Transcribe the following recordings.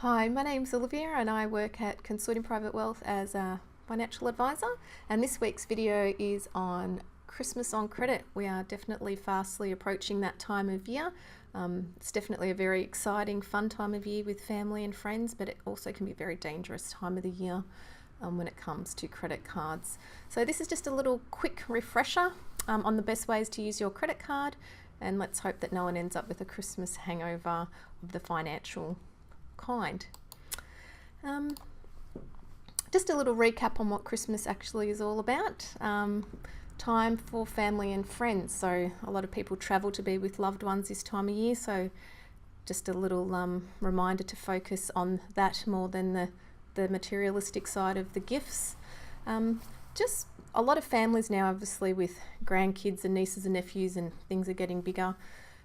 Hi, my name's Olivia and I work at Consortium Private Wealth as a financial advisor, and this week's video is on Christmas on credit. We are definitely fastly approaching that time of year. It's definitely a very exciting, fun time of year with family and friends, but it also can be a very dangerous time of the year when it comes to credit cards. So this is just a little quick refresher on the best ways to use your credit card, and let's hope that no one ends up with a Christmas hangover of the financial kind. Just a little recap on what Christmas actually is all about. Time for family and friends. So a lot of people travel to be with loved ones this time of year, so just a little reminder to focus on that more than the materialistic side of the gifts. Just a lot of families now, obviously, with grandkids and nieces and nephews, and things are getting bigger.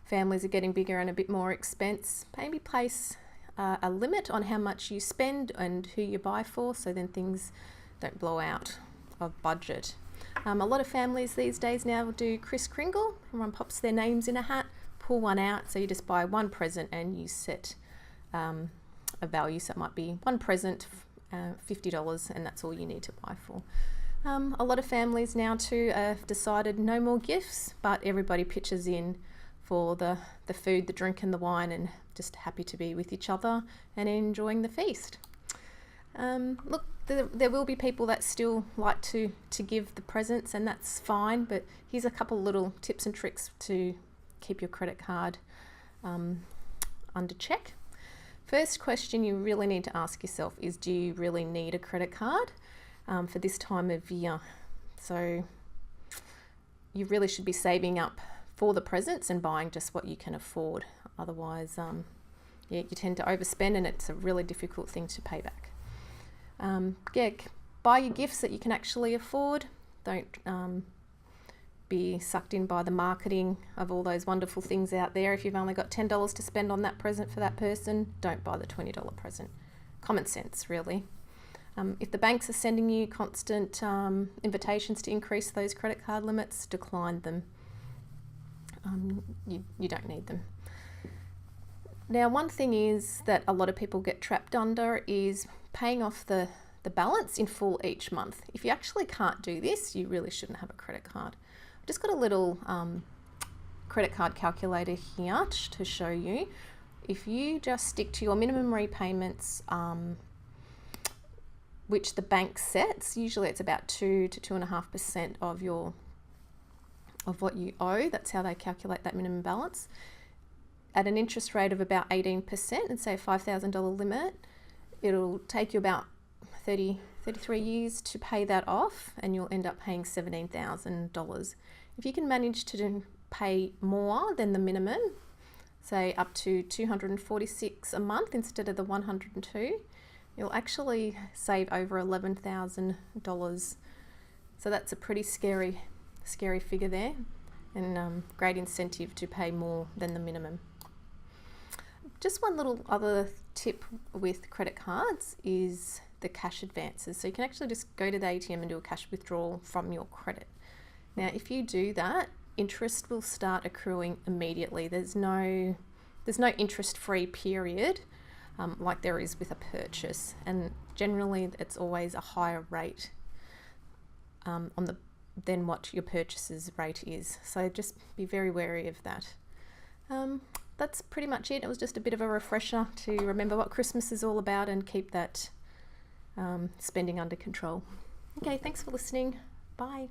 Families are getting bigger and a bit more expense. Maybe place a limit on how much you spend and who you buy for, so then things don't blow out of budget. A lot of families these days now do Kris Kringle. Everyone pops their names in a hat, pull one out, so you just buy one present and you set a value. So it might be one present, $50, and that's all you need to buy for. A lot of families now too have decided no more gifts, but everybody pitches in for the food, the drink and the wine, and just happy to be with each other and enjoying the feast. Look, there will be people that still like to give the presents, and that's fine, but here's a couple little tips and tricks to keep your credit card under check. First question you really need to ask yourself is, do you really need a credit card for this time of year? So you really should be saving up for the presents and buying just what you can afford. Otherwise, you tend to overspend, and it's a really difficult thing to pay back. Buy your gifts that you can actually afford. Don't be sucked in by the marketing of all those wonderful things out there. If you've only got $10 to spend on that present for that person, don't buy the $20 present. Common sense, really. If the banks are sending you constant invitations to increase those credit card limits, decline them. You don't need them. Now, one thing is that a lot of people get trapped under is paying off the balance in full each month. If you actually can't do this, you really shouldn't have a credit card. I've just got a little credit card calculator here to show you. If you just stick to your minimum repayments, which the bank sets, usually it's about 2 to 2.5% of what you owe. That's how they calculate that minimum balance. At an interest rate of about 18% and say a $5,000 limit, it'll take you about 33 years to pay that off, and you'll end up paying $17,000. If you can manage to pay more than the minimum, say up to $246 a month instead of the $102, you'll actually save over $11,000. So that's a pretty scary figure there, and great incentive to pay more than the minimum. Just one little other tip with credit cards is the cash advances. So you can actually just go to the ATM and do a cash withdrawal from your credit. Now, if you do that, interest will start accruing immediately. There's no interest-free period like there is with a purchase, and generally it's always a higher rate than what your purchase's rate is. So just be very wary of that. That's pretty much it. It was just a bit of a refresher to remember what Christmas is all about and keep that spending under control. Okay, thanks for listening. Bye.